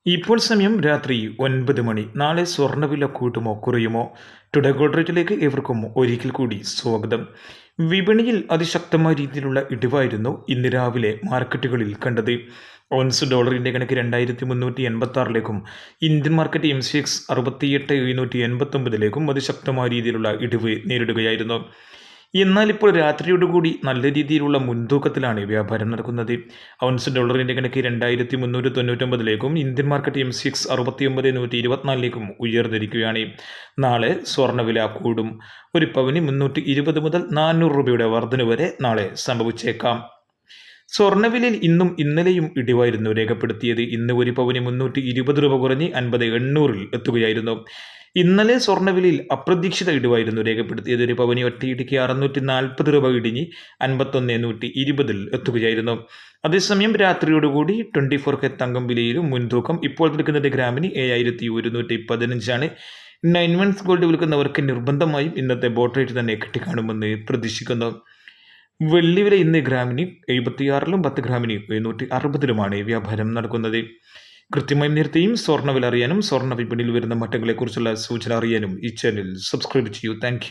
ഇപ്പോൾ സമയം രാത്രി 9 മണി. നാളെ സ്വർണ്ണവില കൂട്ടുമോ കുറയുമോ? ടുഡേ ഗോൾഡ് റേറ്റിലേക്ക് ഏവർക്കും ഒരിക്കൽ കൂടി സ്വാഗതം. വിപണിയിൽ അതിശക്തമായ രീതിയിലുള്ള ഇടിവായിരുന്നു ഇന്ന് രാവിലെ മാർക്കറ്റുകളിൽ കണ്ടത്. ഓൺസ് ഡോളറിന്റെ കണക്ക് 2386ലേക്കും ഇന്ത്യൻ മാർക്കറ്റ് MCX 68,789ലേക്കും അതിശക്തമായ രീതിയിലുള്ള ഇടിവ് നേരിടുകയായിരുന്നു. എന്നാൽ ഇപ്പോൾ രാത്രിയോടുകൂടി നല്ല രീതിയിലുള്ള മുൻതൂക്കത്തിലാണ് വ്യാപാരം നടക്കുന്നത്. ഔൺസ് ഡോളറിന്റെ കണക്ക് 2399ലേക്കും ഇന്ത്യൻ മാർക്കറ്റ് MCX 69,124ലേക്കും ഉയർന്നിരിക്കുകയാണ്. നാളെ സ്വർണ്ണവില കൂടും. ഒരു പവന് 320 മുതൽ 400 രൂപയുടെ വർധന വരെ നാളെ സംഭവിച്ചേക്കാം. സ്വർണ്ണവിലയിൽ ഇന്നും ഇന്നലെയും ഇടിവായിരുന്നു രേഖപ്പെടുത്തിയത്. ഇന്ന് ഒരു പവന് 320 രൂപ കുറഞ്ഞ് 50,800 എത്തുകയായിരുന്നു. ഇന്നലെ സ്വർണ്ണവിലയിൽ അപ്രതീക്ഷിത ഇടിവായിരുന്നു രേഖപ്പെടുത്തിയത്. ഒരു പവന് ഒറ്റയിടിക്ക് 640 രൂപ ഇടിഞ്ഞ് 51,120 എത്തുകയായിരുന്നു. അതേസമയം രാത്രിയോടുകൂടി 24K തങ്കം വിലയിലും മുൻതൂക്കം. ഇപ്പോൾ നിൽക്കുന്നത് ഗ്രാമിന് 7,115 9 മന്ത്സ് ഗോൾഡ് വിൽക്കുന്നവർക്ക് നിർബന്ധമായും ഇന്നത്തെ ബോട്ട് റേറ്റ് തന്നെ കിട്ടിക്കാണുമെന്ന് പ്രതീക്ഷിക്കുന്നു. വെള്ളിവില ഇന്ന് ഗ്രാമിന് 76ലും 10 ഗ്രാമിന് 760ലുമാണ് വ്യാപാരം നടക്കുന്നത്. കൃത്യമായും നേരത്തെയും സ്വർണ്ണവില അറിയാനും സ്വർണ്ണ വിപണിയിൽ വരുന്ന മാറ്റങ്ങളെക്കുറിച്ചുള്ള സൂചന അറിയാനും ഈ ചാനൽ സബ്സ്ക്രൈബ് ചെയ്യൂ. താങ്ക്